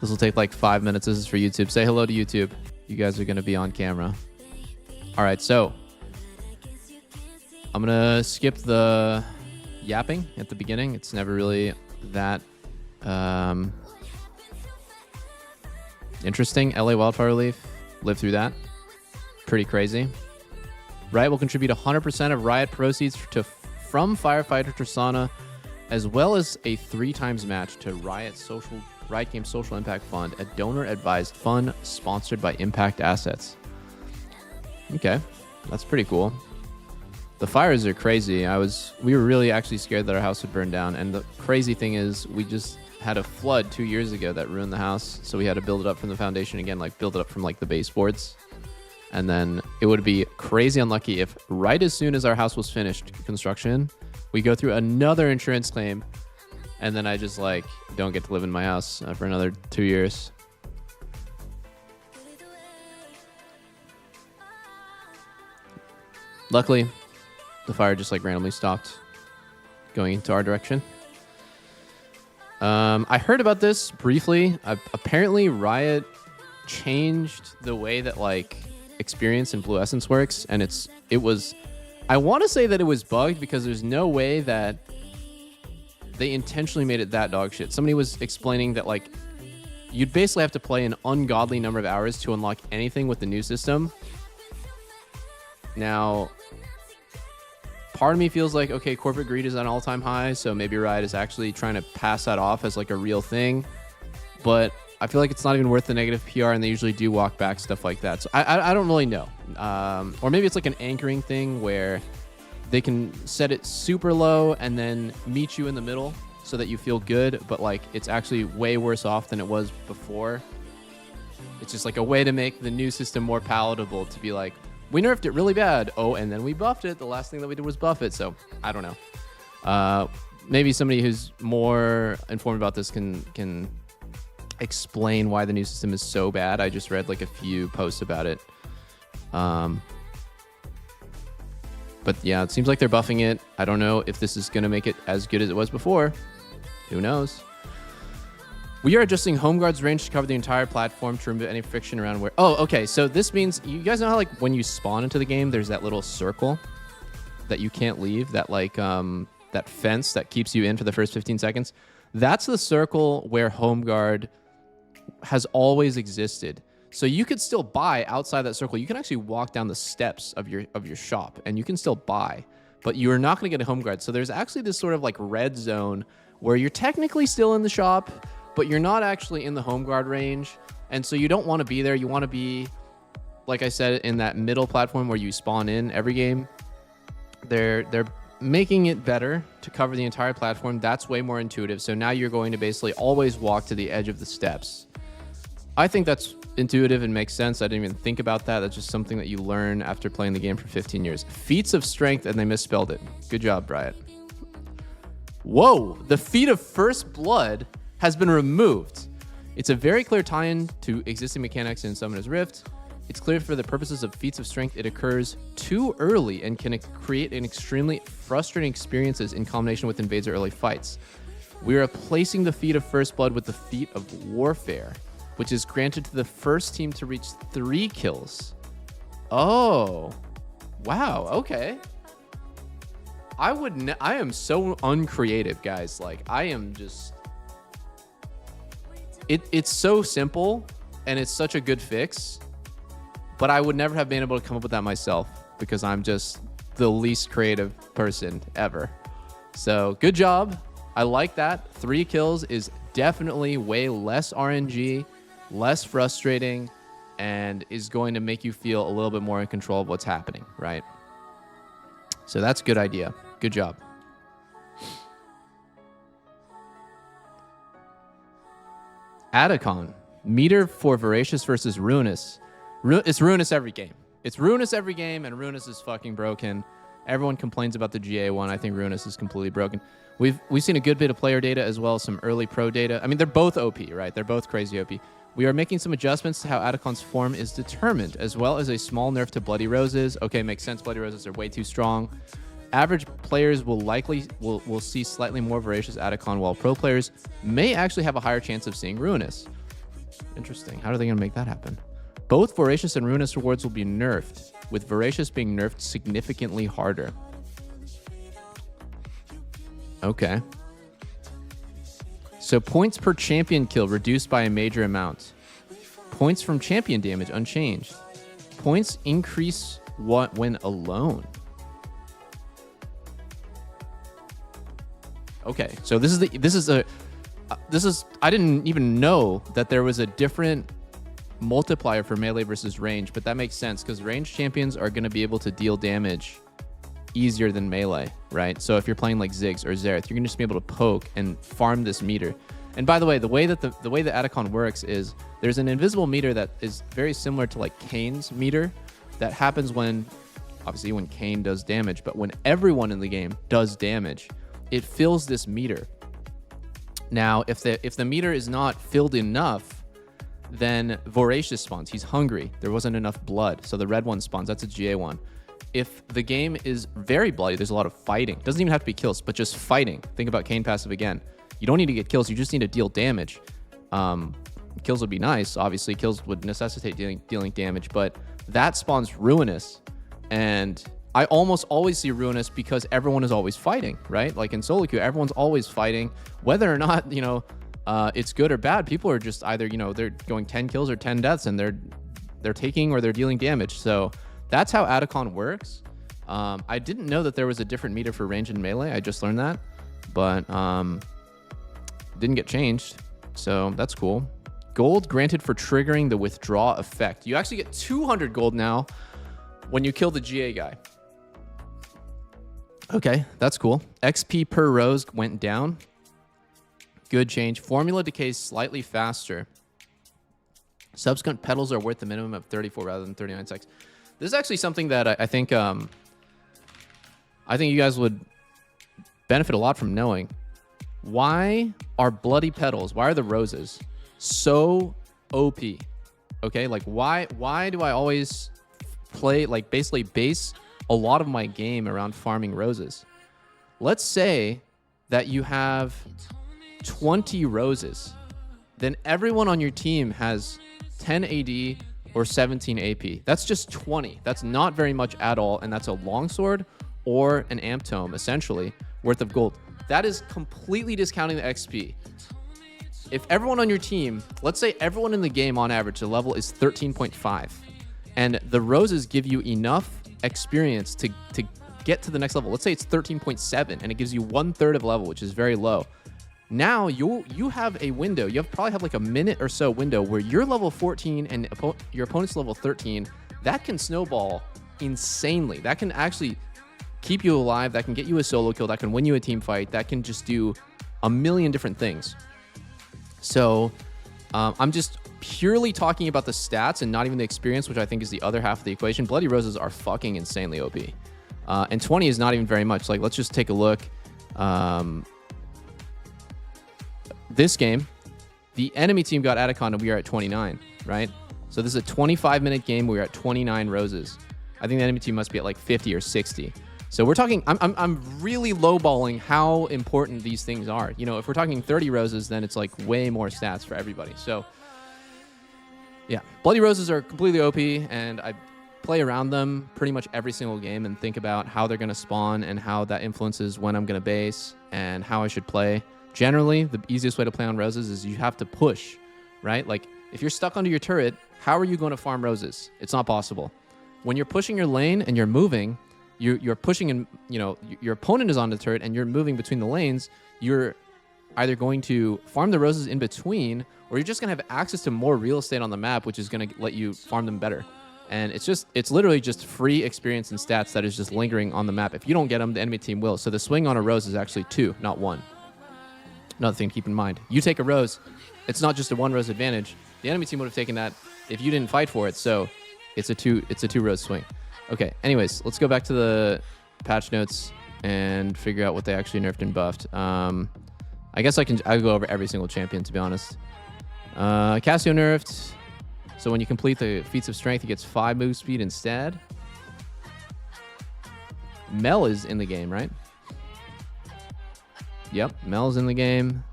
This will take like 5 minutes. This is for YouTube. Say hello to YouTube. You guys are going to be on camera. All right, so I'm going to skip the yapping at the beginning. It's never really that interesting. LA wildfire relief. Lived through that. Pretty crazy. Riot will contribute 100% of Riot proceeds from Firefighter Tristana, as well as a 3x match to Riot Game Social Impact Fund, a donor-advised fund sponsored by Impact Assets. Okay, that's pretty cool. The fires are crazy. We were really actually scared that our house would burn down, and the crazy thing is we just had a flood 2 years ago that ruined the house, so we had to build it up from the foundation again, like build it up from like the baseboards. And then it would be crazy unlucky if right as soon as our house was finished construction, we go through another insurance claim, and then I just like don't get to live in my house for another 2 years. Luckily, the fire just like randomly stopped going into our direction. I heard about this briefly. Apparently, Riot changed the way that like experience in Blue Essence works, and I want to say that it was bugged because there's no way that they intentionally made it that dog shit. Somebody was explaining that like you'd basically have to play an ungodly number of hours to unlock anything with the new system. Now, part of me feels like, okay, corporate greed is at an all-time high, so maybe Riot is actually trying to pass that off as like a real thing, but I feel like it's not even worth the negative PR, and they usually do walk back stuff like that. So I don't really know. Or maybe it's like an anchoring thing where they can set it super low and then meet you in the middle so that you feel good, but like it's actually way worse off than it was before. It's just like a way to make the new system more palatable, to be like, we nerfed it really bad. Oh, and then we buffed it. The last thing that we did was buff it. So I don't know. Maybe somebody who's more informed about this can explain why the new system is so bad. I just read like a few posts about it. But yeah, it seems like they're buffing it. I don't know if this is going to make it as good as it was before. Who knows? We are adjusting Homeguard's range to cover the entire platform to remove any friction around where... Oh, okay. So this means... You guys know how like when you spawn into the game, there's that little circle that you can't leave? That like that fence that keeps you in for the first 15 seconds? That's the circle where Homeguard has always existed. So you could still buy outside that circle. You can actually walk down the steps of your shop and you can still buy, but you're not going to get a Homeguard. So there's actually this sort of like red zone where you're technically still in the shop, but you're not actually in the Homeguard range. And so you don't want to be there. You want to be, like I said, in that middle platform where you spawn in every game. They're making it better to cover the entire platform. That's way more intuitive. So now you're going to basically always walk to the edge of the steps. I think that's intuitive and makes sense. I didn't even think about that. That's just something that you learn after playing the game for 15 years. Feats of strength, and they misspelled it. Good job, Riot. Whoa, the feat of first blood has been removed. It's a very clear tie-in to existing mechanics in Summoner's Rift. It's clear for the purposes of feats of strength, it occurs too early and can create an extremely frustrating experiences in combination with Invader early fights. We are replacing the feat of first blood with the feat of warfare, which is granted to the first team to reach 3 kills. Oh, wow, okay. I am so uncreative, guys. Like, I am just... It's so simple, and it's such a good fix, but I would never have been able to come up with that myself because I'm just the least creative person ever. So, good job. I like that. 3 kills is definitely way less RNG, less frustrating, and is going to make you feel a little bit more in control of what's happening, right? So that's a good idea. Good job. Atakhan. Meter for Voracious versus Ruinous. It's Ruinous every game. It's Ruinous every game, and Ruinous is fucking broken. Everyone complains about the GA one. I think Ruinous is completely broken. We've seen a good bit of player data as well as some early pro data. I mean, they're both OP, right? They're both crazy OP. We are making some adjustments to how Atakhan's form is determined, as well as a small nerf to Bloody Roses. Okay, makes sense. Bloody Roses are way too strong. Average players will likely see slightly more Voracious Atakhan, while pro players may actually have a higher chance of seeing Ruinous. Interesting. How are they going to make that happen? Both Voracious and Ruinous rewards will be nerfed, with Voracious being nerfed significantly harder. Okay. So points per champion kill reduced by a major amount. Points from champion damage unchanged. Points increase when alone. Okay, so this is I didn't even know that there was a different multiplier for melee versus range, but that makes sense because range champions are going to be able to deal damage easier than melee, right? So if you're playing like Ziggs or Xerath, you're going to just be able to poke and farm this meter. And by the way, the way that Atakhan works is there's an invisible meter that is very similar to like Kane's meter that happens when, obviously when Kane does damage, but when everyone in the game does damage, it fills this meter. Now, if the meter is not filled enough, then Voracious spawns. He's hungry. There wasn't enough blood, so the red one spawns. That's a GA one. If the game is very bloody, there's a lot of fighting. Doesn't even have to be kills, but just fighting. Think about Kane passive again. You don't need to get kills. You just need to deal damage. Kills would be nice. Obviously, kills would necessitate dealing damage, but that spawns Ruinous. And I almost always see Ruinous because everyone is always fighting, right? Like in solo queue, everyone's always fighting. Whether or not, you know, it's good or bad, people are just either, you know, they're going 10 kills or 10 deaths and they're taking or they're dealing damage. So that's how Atakhan works. I didn't know that there was a different meter for range and melee. I just learned that, but didn't get changed. So that's cool. Gold granted for triggering the withdraw effect. You actually get 200 gold now when you kill the GA guy. Okay, that's cool. XP per rose went down. Good change. Formula decays slightly faster. Subsequent petals are worth a minimum of 34 rather than 39 seconds. This is actually something that I think you guys would benefit a lot from knowing. Why are bloody petals, why are the roses so OP? Okay, like why do I always play, like basically base a lot of my game around farming roses? Let's say that you have 20 roses. Then everyone on your team has 10 AD or 17 AP. That's just 20. That's not very much at all, and that's a longsword or an amp tome, essentially, worth of gold. That is completely discounting the XP. If everyone on your team, let's say everyone in the game on average, the level is 13.5, and the roses give you enough experience to get to the next level. Let's say it's 13.7, and it gives you 1/3 of level, which is very low. Now you have a window. You probably have like a minute or so window where you're level 14 and your opponent's level 13. That can snowball insanely. That can actually keep you alive. That can get you a solo kill. That can win you a team fight. That can just do a million different things. So I'm just purely talking about the stats and not even the experience, which I think is the other half of the equation. Bloody Roses are fucking insanely OP. And 20 is not even very much. Like, let's just take a look. This game, the enemy team got Atakhan and we are at 29, right? So this is a 25-minute game. We're at 29 roses. I think the enemy team must be at like 50 or 60. So we're talking, I'm really lowballing how important these things are. You know, if we're talking 30 roses, then it's like way more stats for everybody. So yeah, Bloody Roses are completely OP, and I play around them pretty much every single game and think about how they're going to spawn and how that influences when I'm going to base and how I should play. Generally, the easiest way to play on roses is you have to push, right? Like, if you're stuck under your turret, how are you going to farm roses? It's not possible. When you're pushing your lane and you're moving, you're pushing, and you know your opponent is on the turret and you're moving between the lanes, you're either going to farm the roses in between, or you're just going to have access to more real estate on the map, which is going to let you farm them better. And it's literally just free experience and stats that is just lingering on the map. If you don't get them, the enemy team will. So the swing on a rose is actually 2, not 1. Another thing to keep in mind. You take a rose, it's not just a 1 rose advantage. The enemy team would have taken that if you didn't fight for it. So it's a 2 rose swing. Okay, anyways, let's go back to the patch notes and figure out what they actually nerfed and buffed. I guess I'll go over every single champion, to be honest. Cassio nerfed. So when you complete the feats of strength, he gets 5 move speed instead. Mel is in the game, right? Yep, Mel's in the game.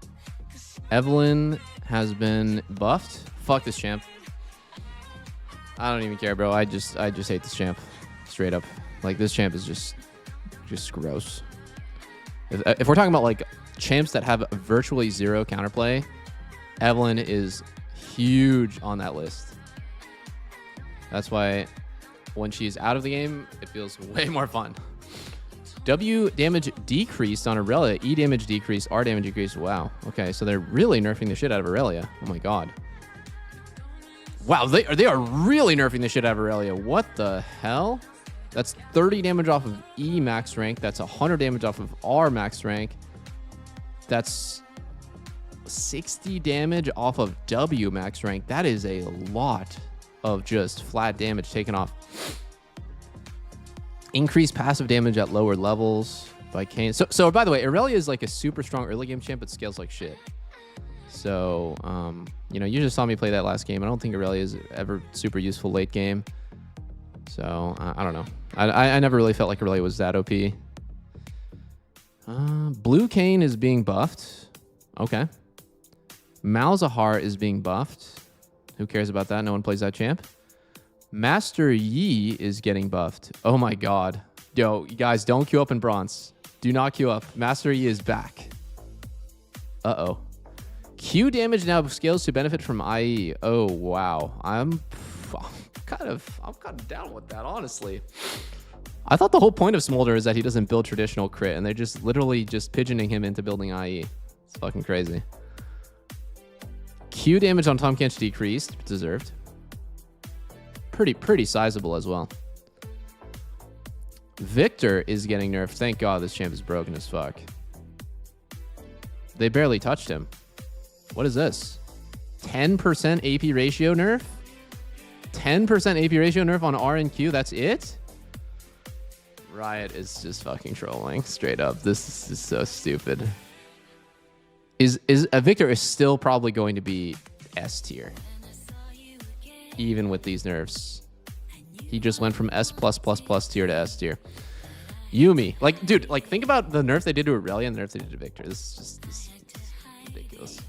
Evelyn has been buffed. Fuck this champ. I don't even care, bro. I just hate this champ. Straight up. Like, this champ is just gross. If we're talking about, like, champs that have virtually zero counterplay, Evelynn is huge on that list. That's why when she's out of the game, it feels way more fun. W damage decreased on Aurelia. E damage decreased. R damage decreased. Wow. Okay, so they're really nerfing the shit out of Aurelia. Oh my god. Wow, they are really nerfing the shit out of Aurelia. What the hell? That's 30 damage off of E max rank. That's 100 damage off of R max rank. That's 60 damage off of W max rank. That is a lot of just flat damage taken off. Increased passive damage at lower levels by Kane. So by the way, Aurelia is like a super strong early game champ, but scales like shit. So, you know, you just saw me play that last game. I don't think Aurelia is ever super useful late game. So, I don't know. I never really felt like Aurelia was that OP. Blue Kane is being buffed. Okay. Malzahar is being buffed. Who cares about that? No one plays that champ. Master Yi is getting buffed. Oh my god. Yo, you guys, don't queue up in bronze. Do not queue up. Master Yi is back. Uh-oh. Q damage now scales to benefit from IE. Oh, wow. I'm kind of down with that, honestly. I thought the whole point of Smolder is that he doesn't build traditional crit, and they're just literally just pigeoning him into building IE. It's fucking crazy. Q damage on Tahm Kench decreased. Deserved. Pretty sizable as well. Victor is getting nerfed. Thank God this champ is broken as fuck. They barely touched him. What is this? 10% AP ratio nerf? 10% AP ratio nerf on R and Q? That's it? Riot is just fucking trolling. Straight up. This is so stupid. Victor is still probably going to be S tier. Even with these nerfs. He just went from S+++ tier to S tier. Yumi. Like, dude, like, think about the nerf they did to Aurelia and the nerf they did to Victor. This is ridiculous.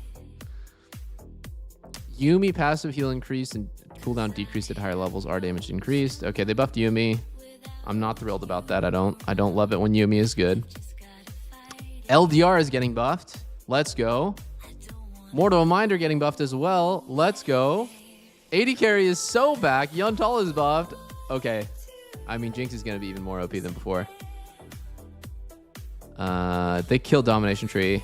Yumi passive heal increased and cooldown decreased at higher levels. R damage increased. Okay, they buffed Yumi. I'm not thrilled about that. I don't love it when Yumi is good. LDR is getting buffed. Let's go. Mortal Mind are getting buffed as well. Let's go. AD carry is so back. Yuntal is buffed. Okay. I mean, Jinx is going to be even more OP than before. They killed Domination Tree.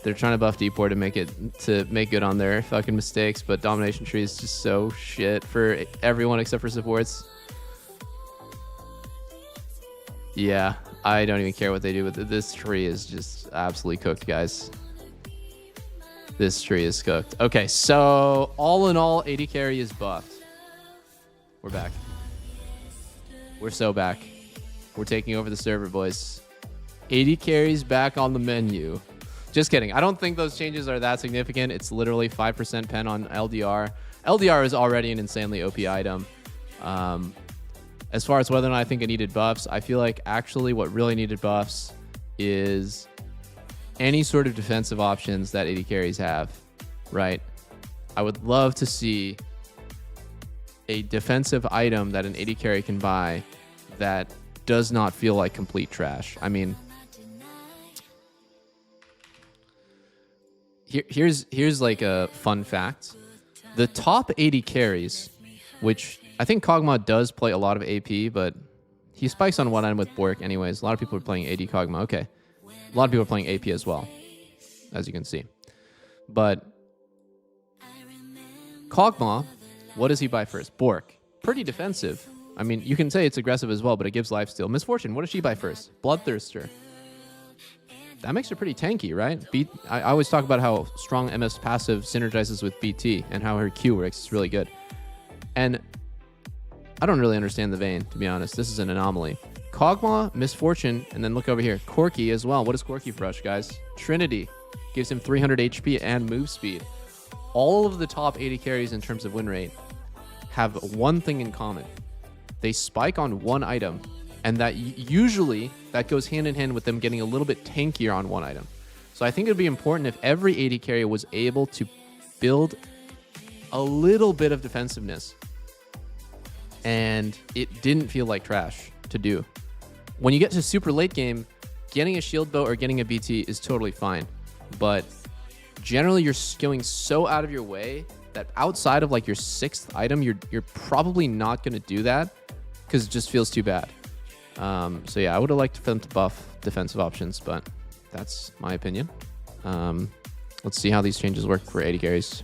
They're trying to buff Deepor to make good on their fucking mistakes, but Domination Tree is just so shit for everyone except for supports. Yeah, I don't even care what they do with it. This tree is just absolutely cooked, guys. This tree is cooked. Okay, so all in all, AD carry is buffed. We're back. We're so back. We're taking over the server, boys. AD carry's back on the menu. Just kidding. I don't think those changes are that significant. It's literally 5% pen on LDR. LDR is already an insanely OP item. As far as whether or not I think it needed buffs, I feel like actually what really needed buffs is any sort of defensive options that AD carries have, right? I would love to see a defensive item that an AD carry can buy that does not feel like complete trash. I mean, here's like a fun fact. The top AD carries, which I think Kog'Maw does play a lot of AP, but he spikes on one end with Bork anyways. A lot of people are playing AD Kog'Maw. Okay. A lot of people are playing AP as well, as you can see. But Kog'Maw, what does he buy first? Bork. Pretty defensive. I mean, you can say it's aggressive as well, but it gives lifesteal. Misfortune, what does she buy first? Bloodthirster. That makes her pretty tanky, right? I always talk about how strong MS passive synergizes with BT and how her Q works. It's really good. And I don't really understand the Vayne, to be honest. This is an anomaly. Kog'Maw, Misfortune, and then look over here. Corki as well. What is Corki brush, guys? Trinity. Gives him 300 HP and move speed. All of the top 80 carries in terms of win rate have one thing in common. They spike on one item, and that usually that goes hand in hand with them getting a little bit tankier on one item. So I think it would be important if every AD carry was able to build a little bit of defensiveness. And it didn't feel like trash to do. When you get to super late game, getting a shield bow or getting a BT is totally fine. But generally, you're going so out of your way that outside of like your 6th item, you're probably not going to do that because it just feels too bad. So yeah, I would have liked for them to buff defensive options, but that's my opinion. Let's see how these changes work for AD carries.